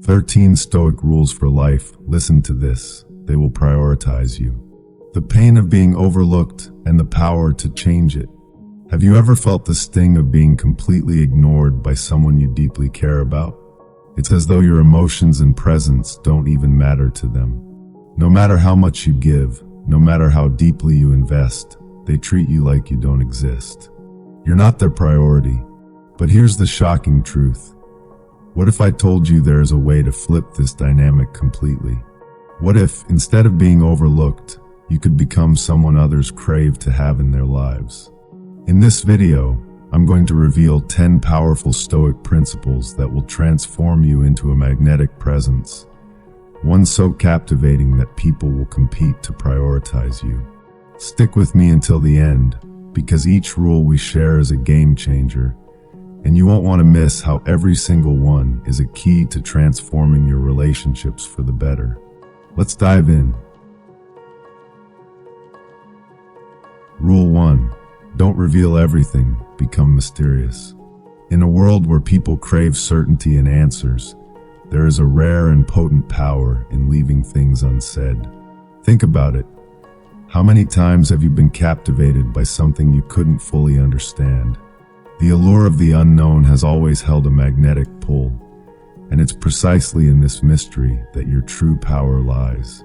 13 Stoic rules for life. Listen to this. They will prioritize you. The pain of being overlooked and the power to change it. Have you ever felt the sting of being completely ignored by someone you deeply care about? It's as though your emotions and presence don't even matter to them. No matter how much you give, no matter how deeply you invest, they treat you like you don't exist. You're not their priority. But here's the shocking truth. What if I told you there is a way to flip this dynamic completely? What if, instead of being overlooked, you could become someone others crave to have in their lives? In this video, I'm going to reveal 10 powerful Stoic principles that will transform you into a magnetic presence, one so captivating that people will compete to prioritize you. Stick with me until the end, because each rule we share is a game changer, and you won't want to miss how every single one is a key to transforming your relationships for the better. Let's dive in. Rule 1. Don't reveal everything, become mysterious. In a world where people crave certainty and answers, there is a rare and potent power in leaving things unsaid. Think about it. How many times have you been captivated by something you couldn't fully understand? The allure of the unknown has always held a magnetic pull, and it's precisely in this mystery that your true power lies.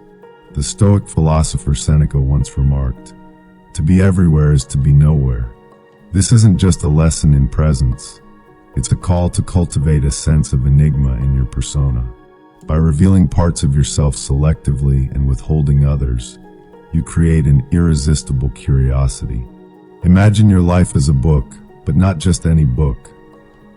The Stoic philosopher Seneca once remarked, "To be everywhere is to be nowhere." This isn't just a lesson in presence. It's a call to cultivate a sense of enigma in your persona. By revealing parts of yourself selectively and withholding others, you create an irresistible curiosity. Imagine your life as a book, but not just any book.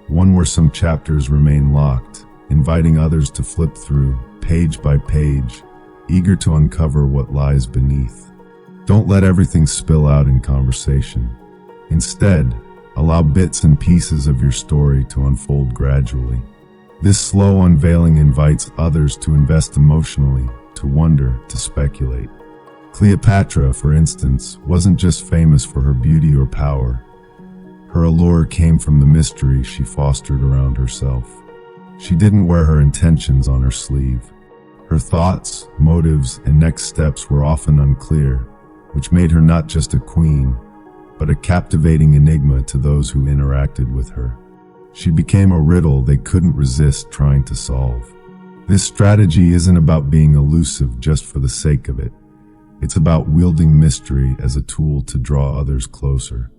One where some chapters remain locked, inviting others to flip through, page by page, eager to uncover what lies beneath. Don't let everything spill out in conversation. Instead, allow bits and pieces of your story to unfold gradually. This slow unveiling invites others to invest emotionally, to wonder, to speculate. Cleopatra, for instance, wasn't just famous for her beauty or power. Her allure came from the mystery she fostered around herself. She didn't wear her intentions on her sleeve. Her thoughts, motives, and next steps were often unclear, which made her not just a queen, but a captivating enigma to those who interacted with her. She became a riddle they couldn't resist trying to solve. This strategy isn't about being elusive just for the sake of it. It's about wielding mystery as a tool to draw others closer.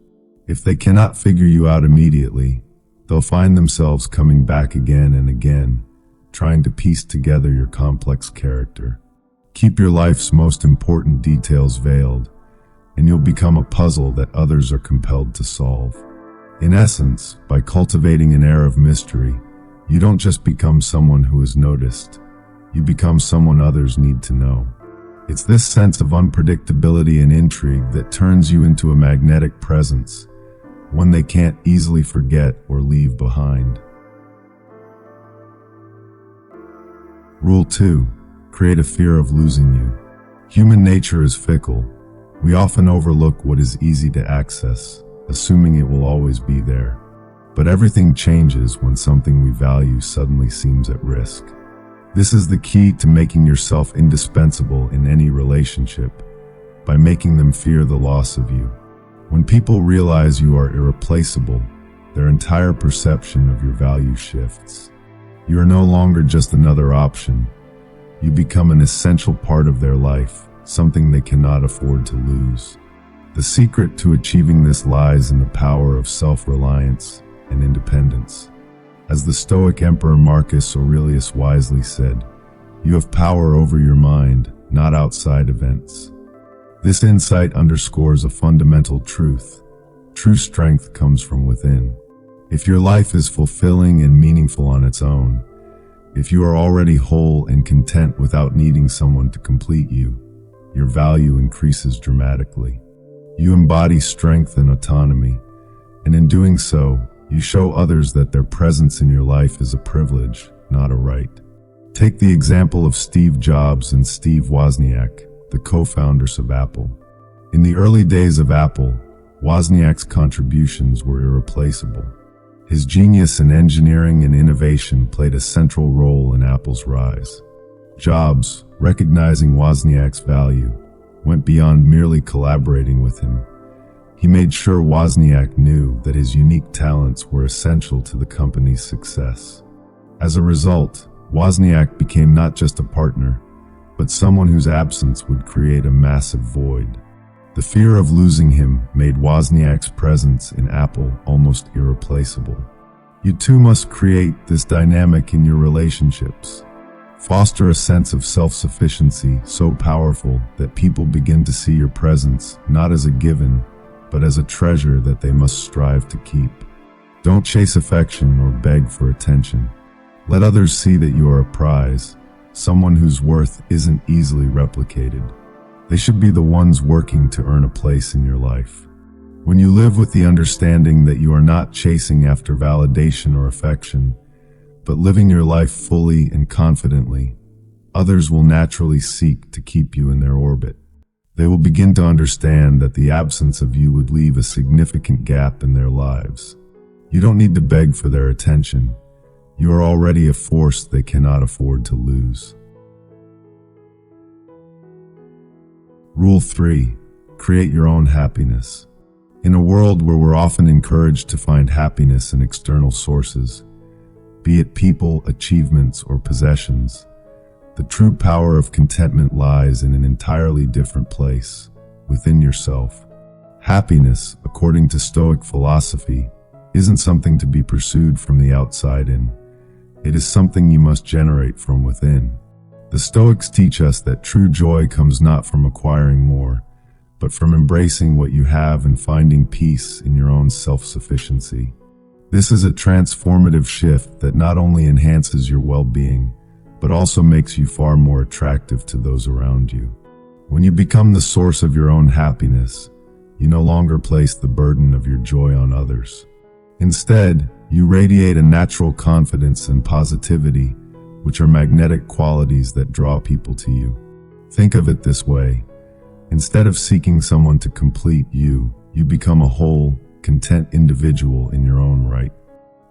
If they cannot figure you out immediately, they'll find themselves coming back again and again, trying to piece together your complex character. Keep your life's most important details veiled, and you'll become a puzzle that others are compelled to solve. In essence, by cultivating an air of mystery, you don't just become someone who is noticed, you become someone others need to know. It's this sense of unpredictability and intrigue that turns you into a magnetic presence, one they can't easily forget or leave behind. Rule 2. Create a fear of losing you. Human nature is fickle. We often overlook what is easy to access, assuming it will always be there. But everything changes when something we value suddenly seems at risk. This is the key to making yourself indispensable in any relationship, by making them fear the loss of you. When people realize you are irreplaceable, their entire perception of your value shifts. You are no longer just another option. You become an essential part of their life, something they cannot afford to lose. The secret to achieving this lies in the power of self-reliance and independence. As the Stoic Emperor Marcus Aurelius wisely said, "You have power over your mind, not outside events." This insight underscores a fundamental truth. True strength comes from within. If your life is fulfilling and meaningful on its own, if you are already whole and content without needing someone to complete you, your value increases dramatically. You embody strength and autonomy, and in doing so, you show others that their presence in your life is a privilege, not a right. Take the example of Steve Jobs and Steve Wozniak, the co-founders of Apple. In the early days of Apple, Wozniak's contributions were irreplaceable. His genius in engineering and innovation played a central role in Apple's rise. Jobs, recognizing Wozniak's value, went beyond merely collaborating with him. He made sure Wozniak knew that his unique talents were essential to the company's success. As a result, Wozniak became not just a partner, but someone whose absence would create a massive void. The fear of losing him made Wozniak's presence in Apple almost irreplaceable. You too must create this dynamic in your relationships. Foster a sense of self-sufficiency so powerful that people begin to see your presence not as a given, but as a treasure that they must strive to keep. Don't chase affection or beg for attention. Let others see that you are a prize, someone whose worth isn't easily replicated. They should be the ones working to earn a place in your life. When you live with the understanding that you are not chasing after validation or affection, but living your life fully and confidently, others will naturally seek to keep you in their orbit. They will begin to understand that the absence of you would leave a significant gap in their lives. You don't need to beg for their attention. You are already a force they cannot afford to lose. Rule 3. Create your own happiness. In a world where we're often encouraged to find happiness in external sources, be it people, achievements, or possessions, the true power of contentment lies in an entirely different place, within yourself. Happiness, according to Stoic philosophy, isn't something to be pursued from the outside in. It is something you must generate from within. The Stoics teach us that true joy comes not from acquiring more, but from embracing what you have and finding peace in your own self-sufficiency. This is a transformative shift that not only enhances your well-being, but also makes you far more attractive to those around you. When you become the source of your own happiness, you no longer place the burden of your joy on others. Instead, you radiate a natural confidence and positivity, which are magnetic qualities that draw people to you. Think of it this way. Instead of seeking someone to complete you, you become a whole, content individual in your own right.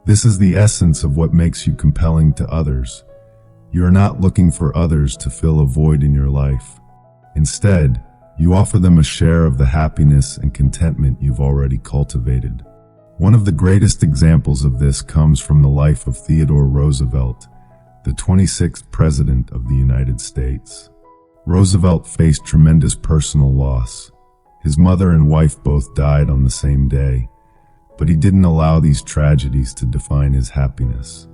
This is the essence of what makes you compelling to others. You are not looking for others to fill a void in your life. Instead, you offer them a share of the happiness and contentment you've already cultivated. One of the greatest examples of this comes from the life of Theodore Roosevelt, the 26th President of the United States. Roosevelt faced tremendous personal loss. His mother and wife both died on the same day, but he didn't allow these tragedies to define his happiness.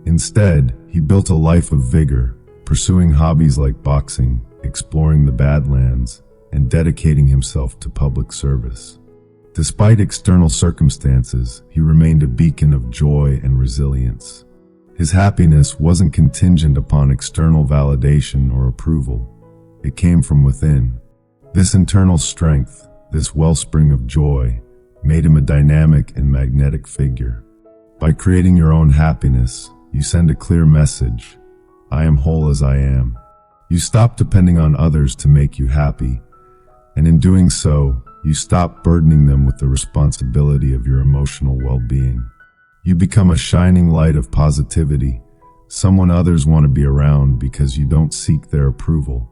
Instead, he built a life of vigor, pursuing hobbies like boxing, exploring the Badlands, and dedicating himself to public service. Despite external circumstances, he remained a beacon of joy and resilience. His happiness wasn't contingent upon external validation or approval. It came from within. This internal strength, this wellspring of joy, made him a dynamic and magnetic figure. By creating your own happiness, you send a clear message: I am whole as I am. You stop depending on others to make you happy, and in doing so, you stop burdening them with the responsibility of your emotional well-being. You become a shining light of positivity, someone others want to be around because you don't seek their approval.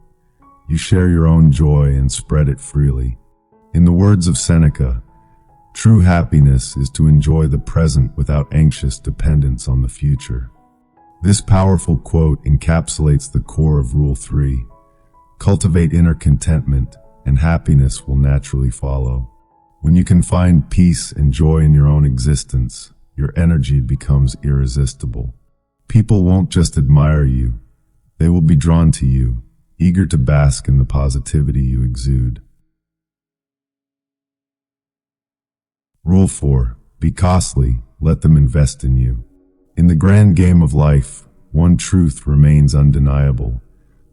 You share your own joy and spread it freely. In the words of Seneca, true happiness is to enjoy the present without anxious dependence on the future. This powerful quote encapsulates the core of Rule 3. Cultivate inner contentment, and happiness will naturally follow. When you can find peace and joy in your own existence, your energy becomes irresistible. People won't just admire you, they will be drawn to you, eager to bask in the positivity you exude. Rule 4. Be costly, let them invest in you. In the grand game of life, one truth remains undeniable.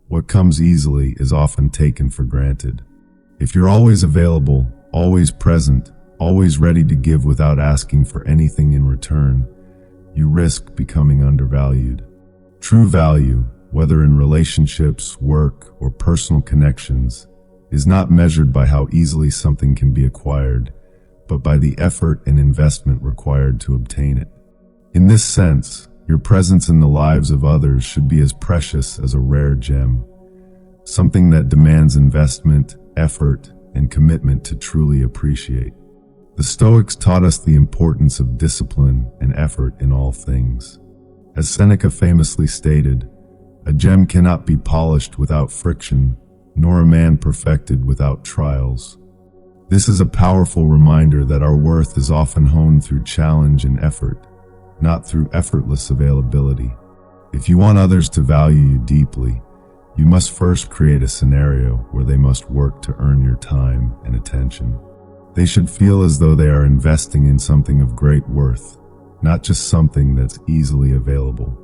What comes easily is often taken for granted. If you're always available, always present, always ready to give without asking for anything in return, you risk becoming undervalued. True value, whether in relationships, work, or personal connections, is not measured by how easily something can be acquired, but by the effort and investment required to obtain it. In this sense, your presence in the lives of others should be as precious as a rare gem, something that demands investment, effort, and commitment to truly appreciate. The Stoics taught us the importance of discipline and effort in all things. As Seneca famously stated, "A gem cannot be polished without friction, nor a man perfected without trials." This is a powerful reminder that our worth is often honed through challenge and effort, not through effortless availability. If you want others to value you deeply, you must first create a scenario where they must work to earn your time and attention. They should feel as though they are investing in something of great worth, not just something that's easily available.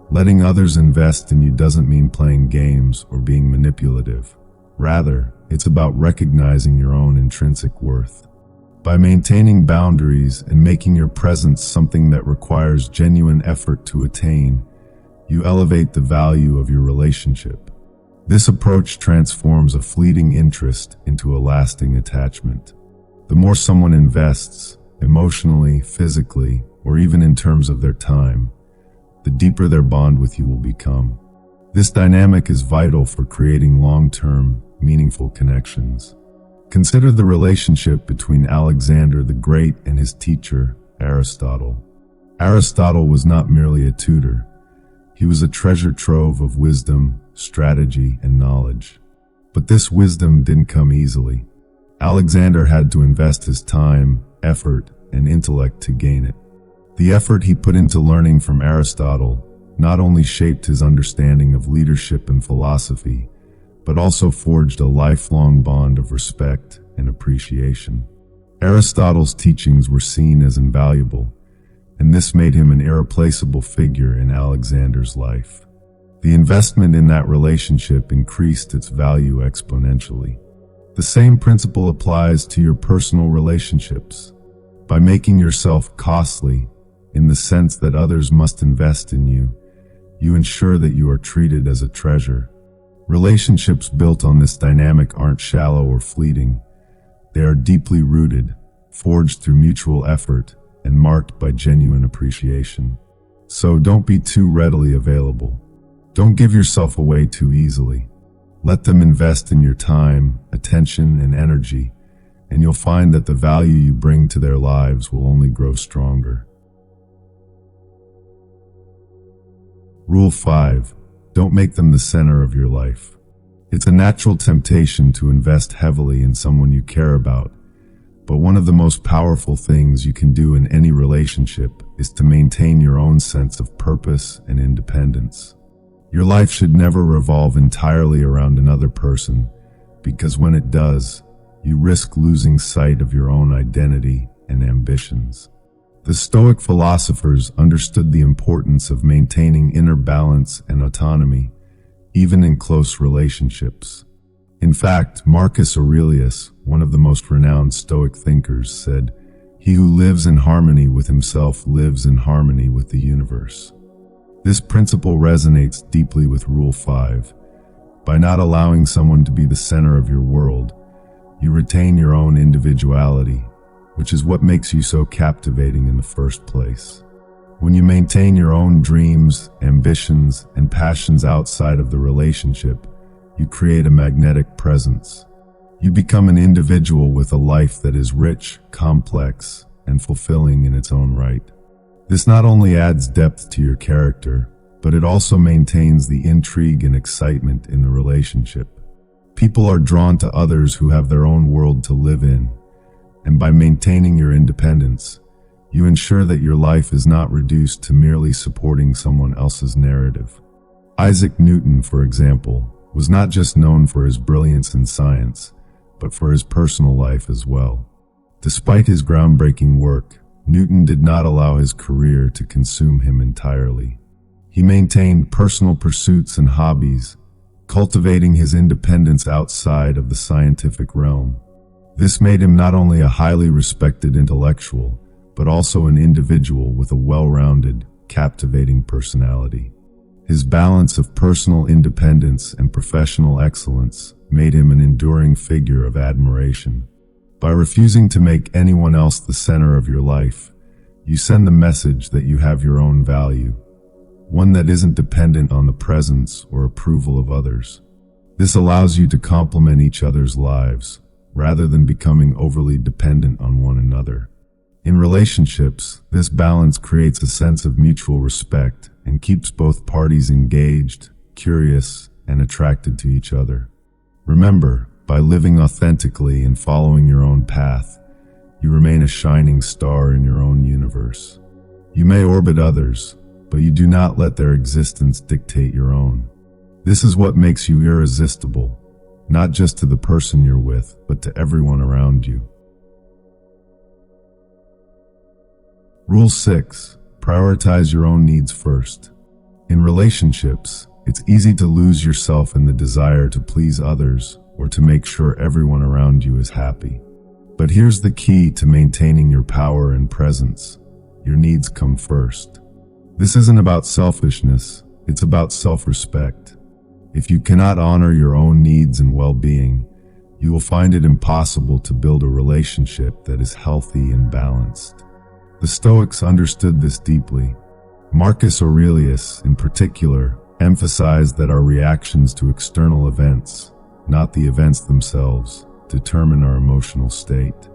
Letting others invest in you doesn't mean playing games or being manipulative. Rather, it's about recognizing your own intrinsic worth. By maintaining boundaries and making your presence something that requires genuine effort to attain, you elevate the value of your relationship. This approach transforms a fleeting interest into a lasting attachment. The more someone invests, emotionally, physically, or even in terms of their time, the deeper their bond with you will become. This dynamic is vital for creating long-term, meaningful connections. Consider the relationship between Alexander the Great and his teacher, Aristotle. Aristotle was not merely a tutor. He was a treasure trove of wisdom, strategy, and knowledge. But this wisdom didn't come easily. Alexander had to invest his time, effort, and intellect to gain it. The effort he put into learning from Aristotle not only shaped his understanding of leadership and philosophy, but also forged a lifelong bond of respect and appreciation. Aristotle's teachings were seen as invaluable, and this made him an irreplaceable figure in Alexander's life. The investment in that relationship increased its value exponentially. The same principle applies to your personal relationships. By making yourself costly, in the sense that others must invest in you, you ensure that you are treated as a treasure. Relationships built on this dynamic aren't shallow or fleeting. They are deeply rooted, forged through mutual effort, and marked by genuine appreciation. So don't be too readily available. Don't give yourself away too easily. Let them invest in your time, attention, and energy, and you'll find that the value you bring to their lives will only grow stronger. Rule 5. Don't make them the center of your life. It's a natural temptation to invest heavily in someone you care about, but one of the most powerful things you can do in any relationship is to maintain your own sense of purpose and independence. Your life should never revolve entirely around another person, because when it does, you risk losing sight of your own identity and ambitions. The Stoic philosophers understood the importance of maintaining inner balance and autonomy, even in close relationships. In fact, Marcus Aurelius, one of the most renowned Stoic thinkers, said, "He who lives in harmony with himself lives in harmony with the universe." This principle resonates deeply with Rule 5. By not allowing someone to be the center of your world, you retain your own individuality, which is what makes you so captivating in the first place. When you maintain your own dreams, ambitions, and passions outside of the relationship, you create a magnetic presence. You become an individual with a life that is rich, complex, and fulfilling in its own right. This not only adds depth to your character, but it also maintains the intrigue and excitement in the relationship. People are drawn to others who have their own world to live in, and by maintaining your independence, you ensure that your life is not reduced to merely supporting someone else's narrative. Isaac Newton, for example, was not just known for his brilliance in science, but for his personal life as well. Despite his groundbreaking work, Newton did not allow his career to consume him entirely. He maintained personal pursuits and hobbies, cultivating his independence outside of the scientific realm. This made him not only a highly respected intellectual, but also an individual with a well-rounded, captivating personality. His balance of personal independence and professional excellence made him an enduring figure of admiration. By refusing to make anyone else the center of your life, You send the message that you have your own value, one that isn't dependent on the presence or approval of others. This allows you to complement each other's lives, rather than becoming overly dependent on one another. In relationships, this balance creates a sense of mutual respect and keeps both parties engaged, curious, and attracted to each other. Remember, by living authentically and following your own path, you remain a shining star in your own universe. You may orbit others, but you do not let their existence dictate your own. This is what makes you irresistible, not just to the person you're with, but to everyone around you. Rule 6. Prioritize your own needs first. In relationships, it's easy to lose yourself in the desire to please others or to make sure everyone around you is happy. But here's the key to maintaining your power and presence. Your needs come first. This isn't about selfishness, it's about self-respect. If you cannot honor your own needs and well-being, you will find it impossible to build a relationship that is healthy and balanced. The Stoics understood this deeply. Marcus Aurelius, in particular, emphasized that our reactions to external events, not the events themselves, determine our emotional state.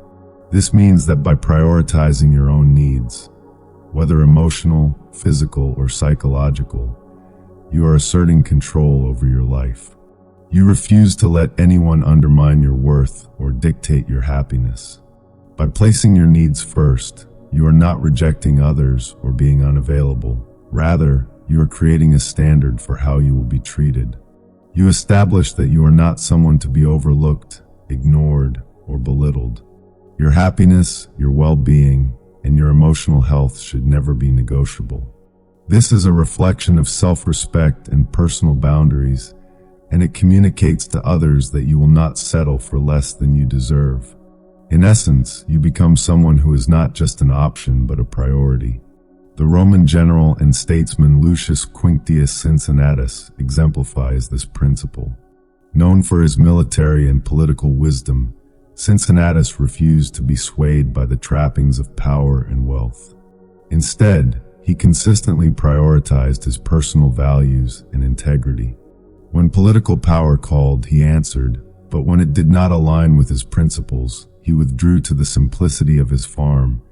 This means that by prioritizing your own needs, whether emotional, physical, or psychological, you are asserting control over your life. You refuse to let anyone undermine your worth or dictate your happiness. By placing your needs first, you are not rejecting others or being unavailable. Rather, you are creating a standard for how you will be treated. You establish that you are not someone to be overlooked, ignored, or belittled. Your happiness, your well-being, and your emotional health should never be negotiable. This is a reflection of self-respect and personal boundaries, and it communicates to others that you will not settle for less than you deserve. In essence, you become someone who is not just an option but a priority. The Roman general and statesman Lucius Quinctius Cincinnatus exemplifies this principle. Known for his military and political wisdom, Cincinnatus refused to be swayed by the trappings of power and wealth. Instead, he consistently prioritized his personal values and integrity. When political power called, he answered, but when it did not align with his principles, he withdrew to the simplicity of his farm,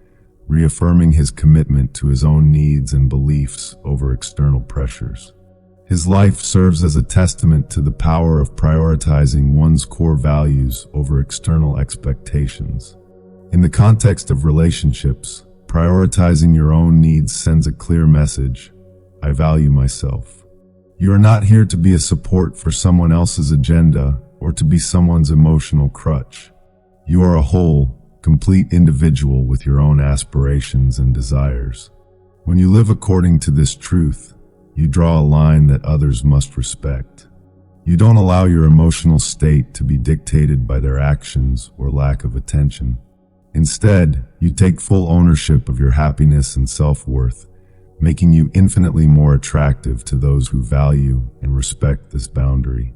reaffirming his commitment to his own needs and beliefs over external pressures. His life serves as a testament to the power of prioritizing one's core values over external expectations. In the context of relationships, prioritizing your own needs sends a clear message: I value myself. You are not here to be a support for someone else's agenda or to be someone's emotional crutch. You are a whole, complete individual with your own aspirations and desires. When you live according to this truth, you draw a line that others must respect. You don't allow your emotional state to be dictated by their actions or lack of attention. Instead, you take full ownership of your happiness and self-worth, making you infinitely more attractive to those who value and respect this boundary.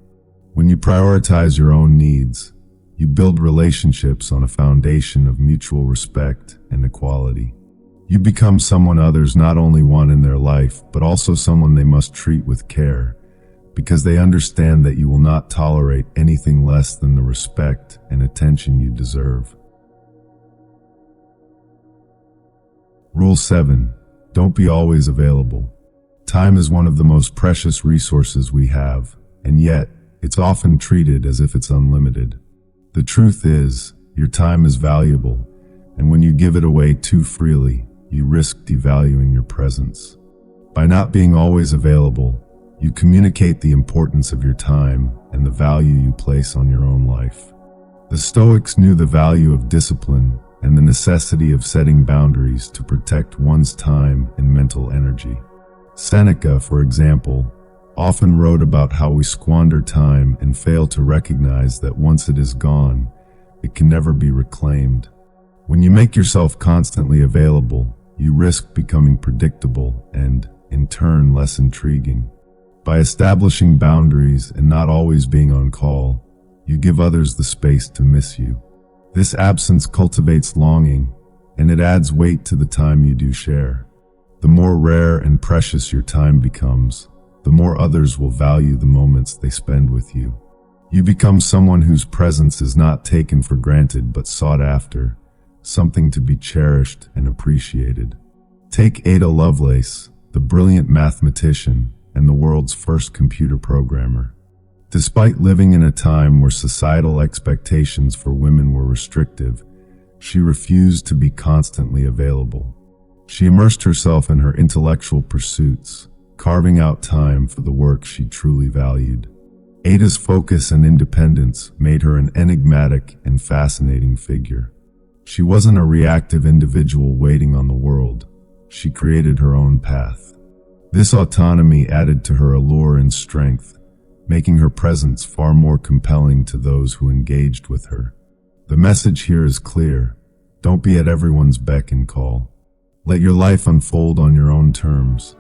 When you prioritize your own needs, you build relationships on a foundation of mutual respect and equality. You become someone others not only want in their life, but also someone they must treat with care, because they understand that you will not tolerate anything less than the respect and attention you deserve. Rule 7. Don't be always available. Time is one of the most precious resources we have, and yet, it's often treated as if it's unlimited. The truth is, your time is valuable, and when you give it away too freely, you risk devaluing your presence. By not being always available, you communicate the importance of your time and the value you place on your own life. The Stoics knew the value of discipline and the necessity of setting boundaries to protect one's time and mental energy. Seneca, for example, often wrote about how we squander time and fail to recognize that once it is gone, it can never be reclaimed. When you make yourself constantly available, you risk becoming predictable and, in turn, less intriguing. By establishing boundaries and not always being on call, you give others the space to miss you. This absence cultivates longing, and it adds weight to the time you do share. The more rare and precious your time becomes, the more others will value the moments they spend with you. You become someone whose presence is not taken for granted but sought after, something to be cherished and appreciated. Take Ada Lovelace, the brilliant mathematician and the world's first computer programmer. Despite living in a time where societal expectations for women were restrictive, she refused to be constantly available. She immersed herself in her intellectual pursuits, carving out time for the work she truly valued. Ada's focus and independence made her an enigmatic and fascinating figure. She wasn't a reactive individual waiting on the world. She created her own path. This autonomy added to her allure and strength, making her presence far more compelling to those who engaged with her. The message here is clear. Don't be at everyone's beck and call. Let your life unfold on your own terms.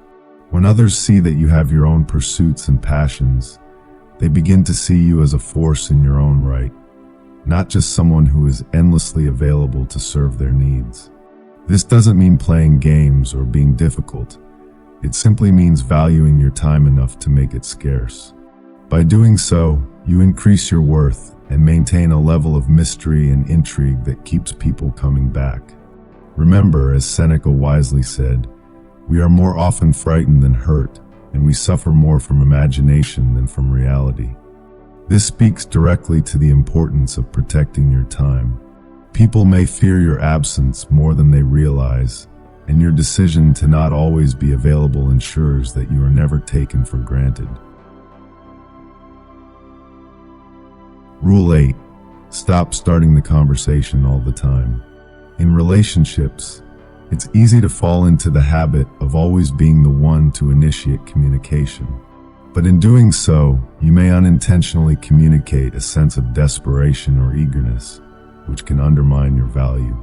When others see that you have your own pursuits and passions, they begin to see you as a force in your own right, not just someone who is endlessly available to serve their needs. This doesn't mean playing games or being difficult. It simply means valuing your time enough to make it scarce. By doing so, you increase your worth and maintain a level of mystery and intrigue that keeps people coming back. Remember, as Seneca wisely said, we are more often frightened than hurt, and we suffer more from imagination than from reality. This speaks directly to the importance of protecting your time. People may fear your absence more than they realize, and your decision to not always be available ensures that you are never taken for granted. Rule 8. Stop starting the conversation all the time. In relationships, it's easy to fall into the habit of always being the one to initiate communication. But in doing so, you may unintentionally communicate a sense of desperation or eagerness, which can undermine your value.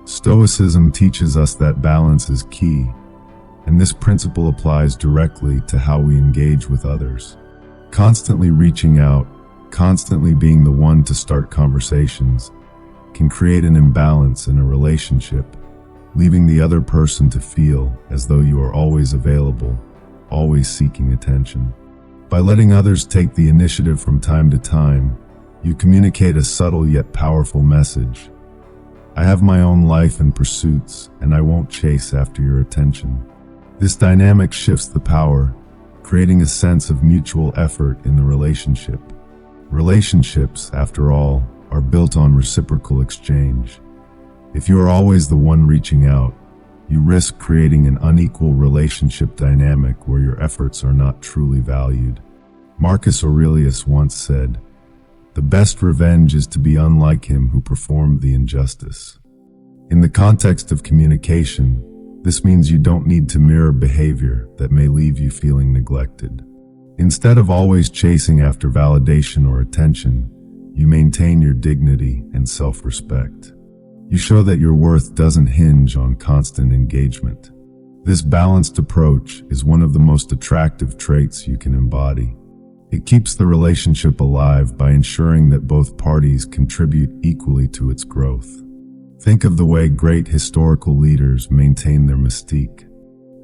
Stoicism teaches us that balance is key, and this principle applies directly to how we engage with others. Constantly reaching out, constantly being the one to start conversations, can create an imbalance in a relationship, leaving the other person to feel as though you are always available, always seeking attention. By letting others take the initiative from time to time, you communicate a subtle yet powerful message. I have my own life and pursuits, and I won't chase after your attention. This dynamic shifts the power, creating a sense of mutual effort in the relationship. Relationships, after all, are built on reciprocal exchange. If you are always the one reaching out, you risk creating an unequal relationship dynamic where your efforts are not truly valued. Marcus Aurelius once said, "The best revenge is to be unlike him who performed the injustice." In the context of communication, this means you don't need to mirror behavior that may leave you feeling neglected. Instead of always chasing after validation or attention, you maintain your dignity and self-respect. You show that your worth doesn't hinge on constant engagement. This balanced approach is one of the most attractive traits you can embody. It keeps the relationship alive by ensuring that both parties contribute equally to its growth. Think of the way great historical leaders maintain their mystique.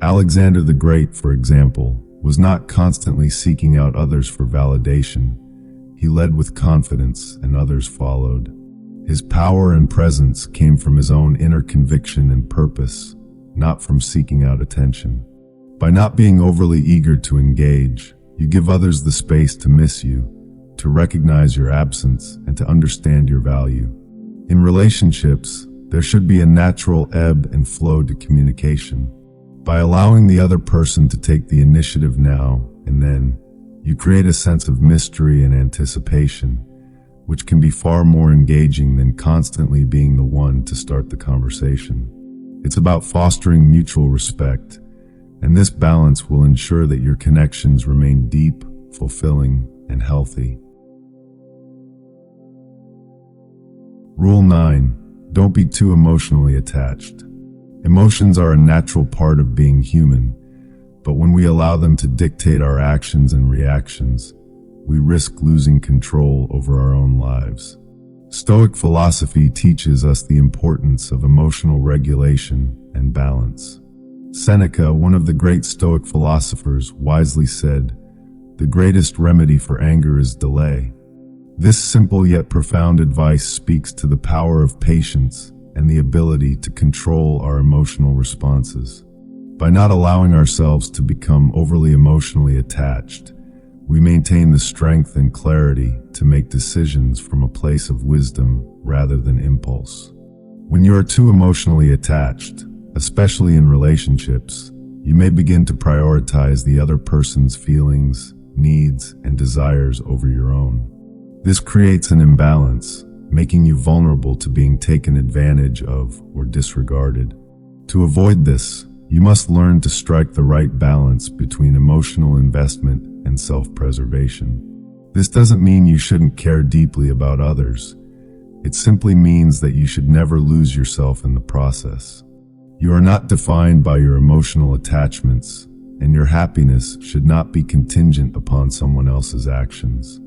Alexander the Great, for example, was not constantly seeking out others for validation. He led with confidence, and others followed. His power and presence came from his own inner conviction and purpose, not from seeking out attention. By not being overly eager to engage, you give others the space to miss you, to recognize your absence, and to understand your value. In relationships, there should be a natural ebb and flow to communication. By allowing the other person to take the initiative now and then, you create a sense of mystery and anticipation, which can be far more engaging than constantly being the one to start the conversation. It's about fostering mutual respect, and this balance will ensure that your connections remain deep, fulfilling, and healthy. Rule 9. Don't be too emotionally attached. Emotions are a natural part of being human, but when we allow them to dictate our actions and reactions, we risk losing control over our own lives. Stoic philosophy teaches us the importance of emotional regulation and balance. Seneca, one of the great Stoic philosophers, wisely said, "The greatest remedy for anger is delay." This simple yet profound advice speaks to the power of patience and the ability to control our emotional responses. By not allowing ourselves to become overly emotionally attached, we maintain the strength and clarity to make decisions from a place of wisdom rather than impulse. When you are too emotionally attached, especially in relationships, you may begin to prioritize the other person's feelings, needs, and desires over your own. This creates an imbalance, making you vulnerable to being taken advantage of or disregarded. To avoid this, you must learn to strike the right balance between emotional investment and self-preservation. This doesn't mean you shouldn't care deeply about others. It simply means that you should never lose yourself in the process. You are not defined by your emotional attachments, and your happiness should not be contingent upon someone else's actions.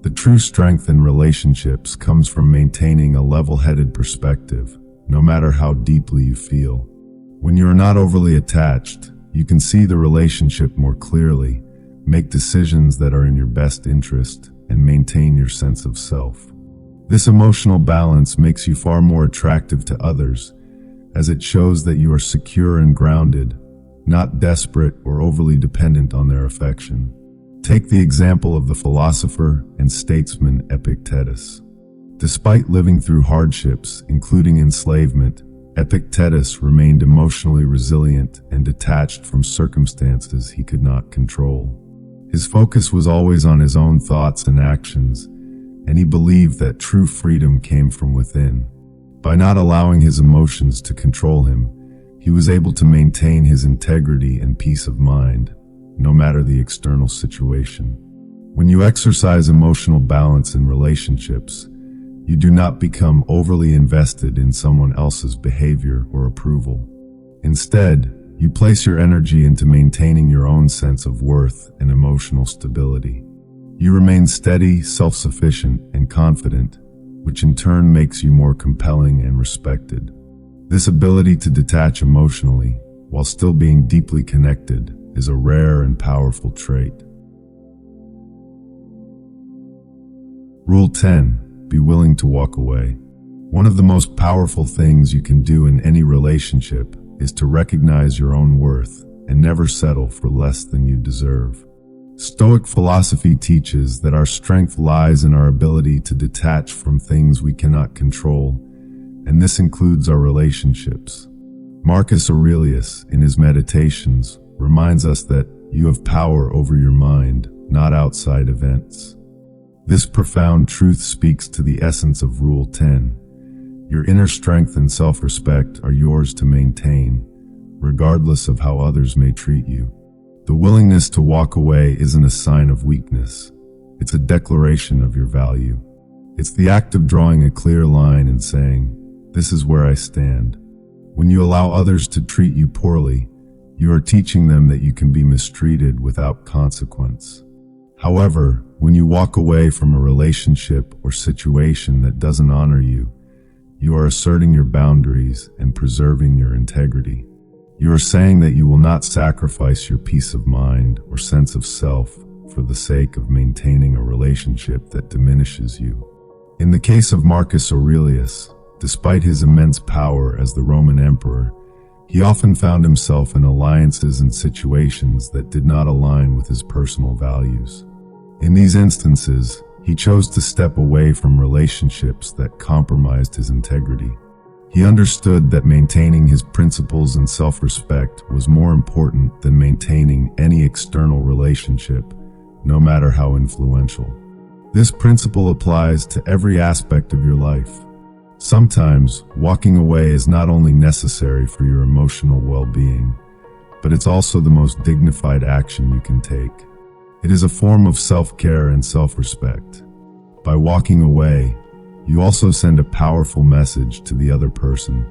The true strength in relationships comes from maintaining a level-headed perspective, no matter how deeply you feel. When you are not overly attached, you can see the relationship more clearly, make decisions that are in your best interest, and maintain your sense of self. This emotional balance makes you far more attractive to others, as it shows that you are secure and grounded, not desperate or overly dependent on their affection. Take the example of the philosopher and statesman Epictetus. Despite living through hardships, including enslavement, Epictetus remained emotionally resilient and detached from circumstances he could not control. His focus was always on his own thoughts and actions, and he believed that true freedom came from within. By not allowing his emotions to control him, he was able to maintain his integrity and peace of mind, no matter the external situation. When you exercise emotional balance in relationships, you do not become overly invested in someone else's behavior or approval. Instead, you place your energy into maintaining your own sense of worth and emotional stability. You remain steady, self-sufficient, and confident, which in turn makes you more compelling and respected. This ability to detach emotionally, while still being deeply connected, is a rare and powerful trait. Rule 10. Be willing to walk away. One of the most powerful things you can do in any relationship is to recognize your own worth and never settle for less than you deserve. Stoic philosophy teaches that our strength lies in our ability to detach from things we cannot control, and this includes our relationships. Marcus Aurelius, in his Meditations, reminds us that you have power over your mind, not outside events. This profound truth speaks to the essence of Rule 10. Your inner strength and self-respect are yours to maintain, regardless of how others may treat you. The willingness to walk away isn't a sign of weakness. It's a declaration of your value. It's the act of drawing a clear line and saying, "This is where I stand." When you allow others to treat you poorly, you are teaching them that you can be mistreated without consequence. However, when you walk away from a relationship or situation that doesn't honor you, you are asserting your boundaries and preserving your integrity. You are saying that you will not sacrifice your peace of mind or sense of self for the sake of maintaining a relationship that diminishes you. In the case of Marcus Aurelius, despite his immense power as the Roman emperor, he often found himself in alliances and situations that did not align with his personal values. In these instances, he chose to step away from relationships that compromised his integrity. He understood that maintaining his principles and self-respect was more important than maintaining any external relationship, no matter how influential. This principle applies to every aspect of your life. Sometimes, walking away is not only necessary for your emotional well-being, but it's also the most dignified action you can take. It is a form of self-care and self-respect. By walking away, you also send a powerful message to the other person.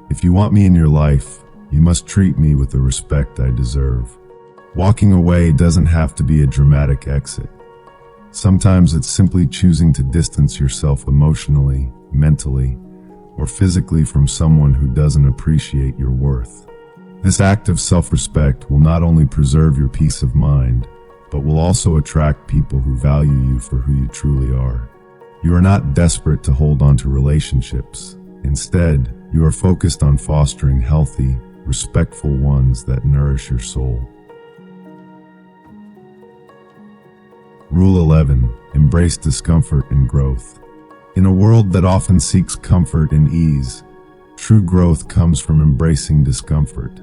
If you want me in your life, you must treat me with the respect I deserve. Walking away doesn't have to be a dramatic exit. Sometimes it's simply choosing to distance yourself emotionally, mentally, or physically from someone who doesn't appreciate your worth. This act of self-respect will not only preserve your peace of mind, but will also attract people who value you for who you truly are. You are not desperate to hold on to relationships. Instead, you are focused on fostering healthy, respectful ones that nourish your soul. Rule 11. Embrace discomfort and growth. In a world that often seeks comfort and ease, true growth comes from embracing discomfort.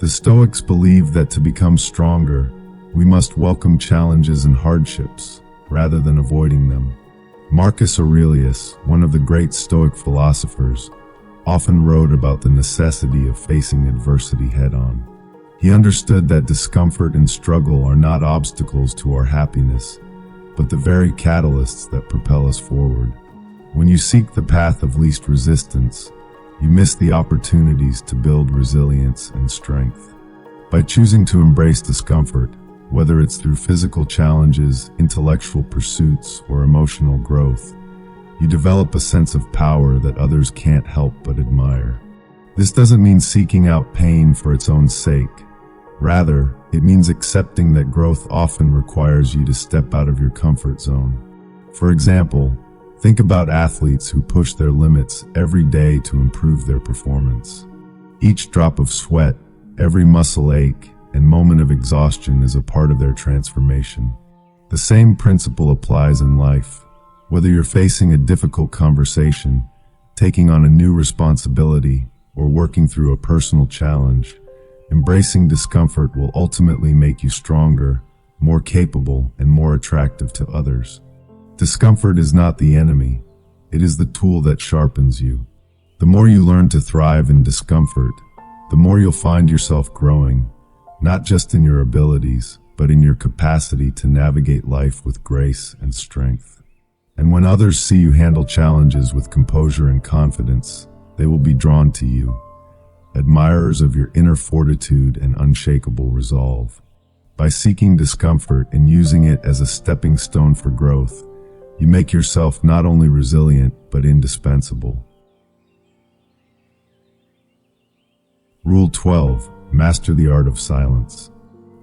The Stoics believed that to become stronger, we must welcome challenges and hardships, rather than avoiding them. Marcus Aurelius, one of the great Stoic philosophers, often wrote about the necessity of facing adversity head-on. He understood that discomfort and struggle are not obstacles to our happiness, but the very catalysts that propel us forward. When you seek the path of least resistance, you miss the opportunities to build resilience and strength. By choosing to embrace discomfort, whether it's through physical challenges, intellectual pursuits, or emotional growth, you develop a sense of power that others can't help but admire. This doesn't mean seeking out pain for its own sake. Rather, it means accepting that growth often requires you to step out of your comfort zone. For example, think about athletes who push their limits every day to improve their performance. Each drop of sweat, every muscle ache, and moment of exhaustion is a part of their transformation. The same principle applies in life. Whether you're facing a difficult conversation, taking on a new responsibility, or working through a personal challenge, embracing discomfort will ultimately make you stronger, more capable, and more attractive to others. Discomfort is not the enemy. It is the tool that sharpens you. The more you learn to thrive in discomfort, the more you'll find yourself growing, not just in your abilities, but in your capacity to navigate life with grace and strength. And when others see you handle challenges with composure and confidence, they will be drawn to you, admirers of your inner fortitude and unshakable resolve. By seeking discomfort and using it as a stepping stone for growth, you make yourself not only resilient, but indispensable. Rule 12. Master the art of silence.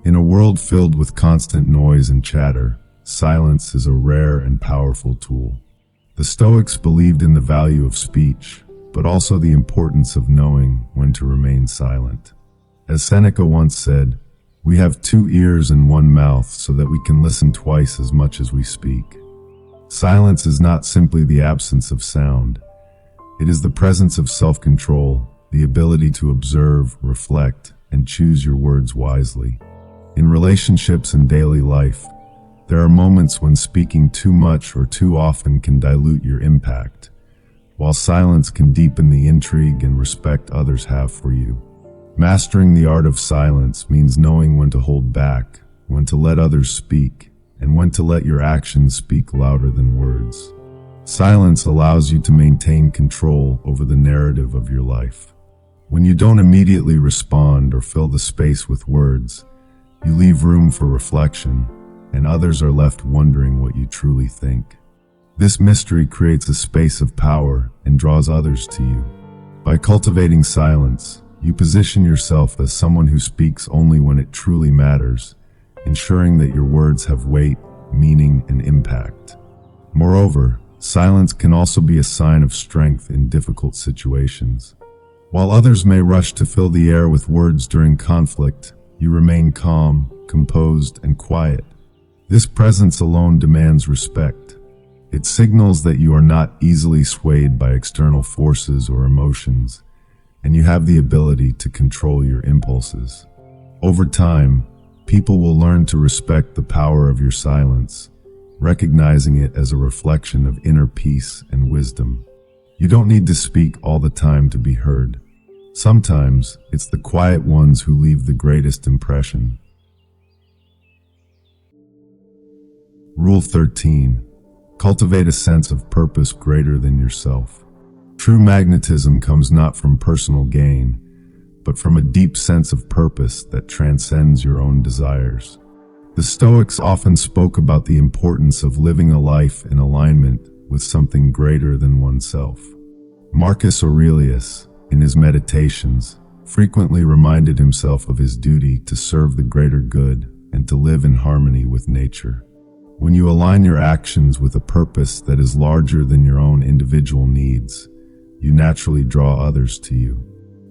In a world filled with constant noise and chatter, silence is a rare and powerful tool. The Stoics believed in the value of speech, but also the importance of knowing when to remain silent. As Seneca once said, "We have 2 ears and 1 mouth so that we can listen twice as much as we speak." Silence is not simply the absence of sound. It is the presence of self-control, the ability to observe, reflect, and choose your words wisely. In relationships and daily life, there are moments when speaking too much or too often can dilute your impact, while silence can deepen the intrigue and respect others have for you. Mastering the art of silence means knowing when to hold back, when to let others speak, and when to let your actions speak louder than words. Silence allows you to maintain control over the narrative of your life. When you don't immediately respond or fill the space with words, you leave room for reflection, and others are left wondering what you truly think. This mystery creates a space of power and draws others to you. By cultivating silence, you position yourself as someone who speaks only when it truly matters, ensuring that your words have weight, meaning, and impact. Moreover, silence can also be a sign of strength in difficult situations. While others may rush to fill the air with words during conflict, you remain calm, composed, and quiet. This presence alone demands respect. It signals that you are not easily swayed by external forces or emotions, and you have the ability to control your impulses. Over time, people will learn to respect the power of your silence, recognizing it as a reflection of inner peace and wisdom. You don't need to speak all the time to be heard. Sometimes, it's the quiet ones who leave the greatest impression. Rule 13. Cultivate a sense of purpose greater than yourself. True magnetism comes not from personal gain, but from a deep sense of purpose that transcends your own desires. The Stoics often spoke about the importance of living a life in alignment with something greater than oneself. Marcus Aurelius, in his Meditations, frequently reminded himself of his duty to serve the greater good and to live in harmony with nature. When you align your actions with a purpose that is larger than your own individual needs, you naturally draw others to you.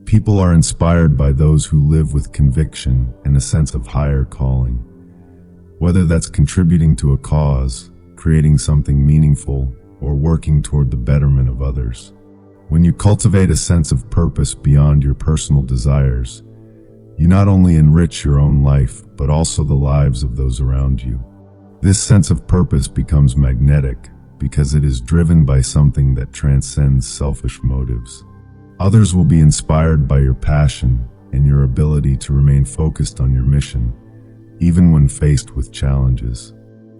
People are inspired by those who live with conviction and a sense of higher calling. Whether that's contributing to a cause, creating something meaningful, or working toward the betterment of others. When you cultivate a sense of purpose beyond your personal desires, you not only enrich your own life, but also the lives of those around you. This sense of purpose becomes magnetic because it is driven by something that transcends selfish motives. Others will be inspired by your passion and your ability to remain focused on your mission, even when faced with challenges.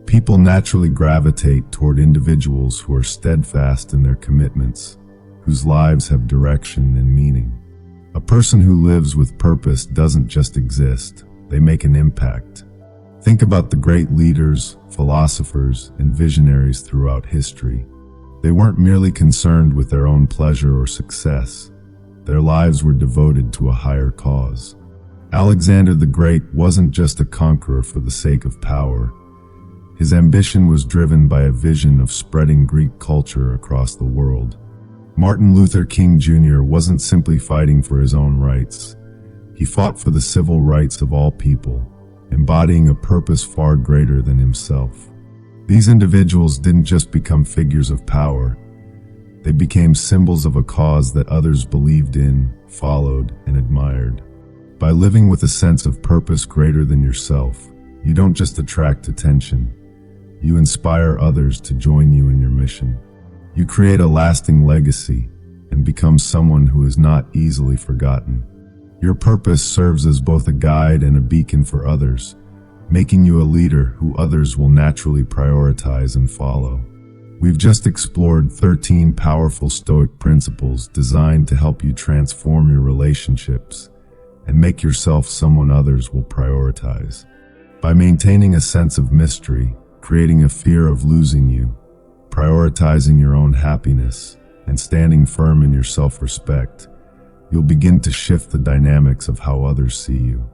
People naturally gravitate toward individuals who are steadfast in their commitments, whose lives have direction and meaning. A person who lives with purpose doesn't just exist, they make an impact. Think about the great leaders, philosophers, and visionaries throughout history. They weren't merely concerned with their own pleasure or success. Their lives were devoted to a higher cause. Alexander the Great wasn't just a conqueror for the sake of power. His ambition was driven by a vision of spreading Greek culture across the world. Martin Luther King Jr. wasn't simply fighting for his own rights. He fought for the civil rights of all people, embodying a purpose far greater than himself. These individuals didn't just become figures of power. They became symbols of a cause that others believed in, followed, and admired. By living with a sense of purpose greater than yourself, you don't just attract attention. You inspire others to join you in your mission. You create a lasting legacy and become someone who is not easily forgotten. Your purpose serves as both a guide and a beacon for others, making you a leader who others will naturally prioritize and follow. We've just explored 13 powerful Stoic principles designed to help you transform your relationships and make yourself someone others will prioritize. By maintaining a sense of mystery, creating a fear of losing you, prioritizing your own happiness, and standing firm in your self-respect, you'll begin to shift the dynamics of how others see you.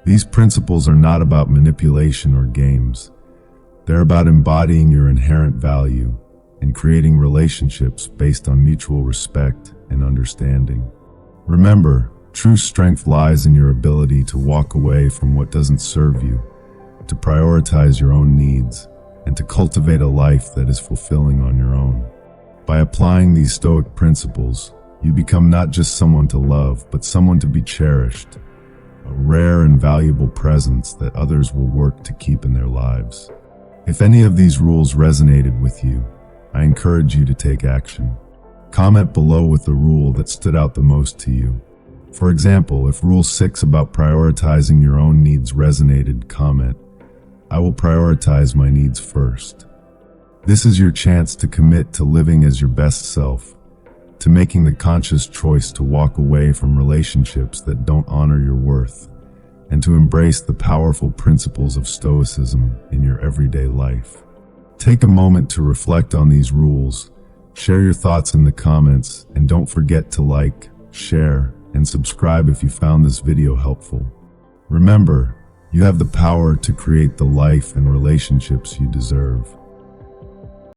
These principles are not about manipulation or games. They're about embodying your inherent value and creating relationships based on mutual respect and understanding. Remember, true strength lies in your ability to walk away from what doesn't serve you, to prioritize your own needs, and to cultivate a life that is fulfilling on your own. By applying these Stoic principles, you become not just someone to love, but someone to be cherished, a rare and valuable presence that others will work to keep in their lives. If any of these rules resonated with you, I encourage you to take action. Comment below with the rule that stood out the most to you. For example, if Rule 6 about prioritizing your own needs resonated, comment, "I will prioritize my needs first." This is your chance to commit to living as your best self, to making the conscious choice to walk away from relationships that don't honor your worth, and to embrace the powerful principles of Stoicism in your everyday life. Take a moment to reflect on these rules, share your thoughts in the comments, and don't forget to like, share, and subscribe if you found this video helpful. Remember, you have the power to create the life and relationships you deserve.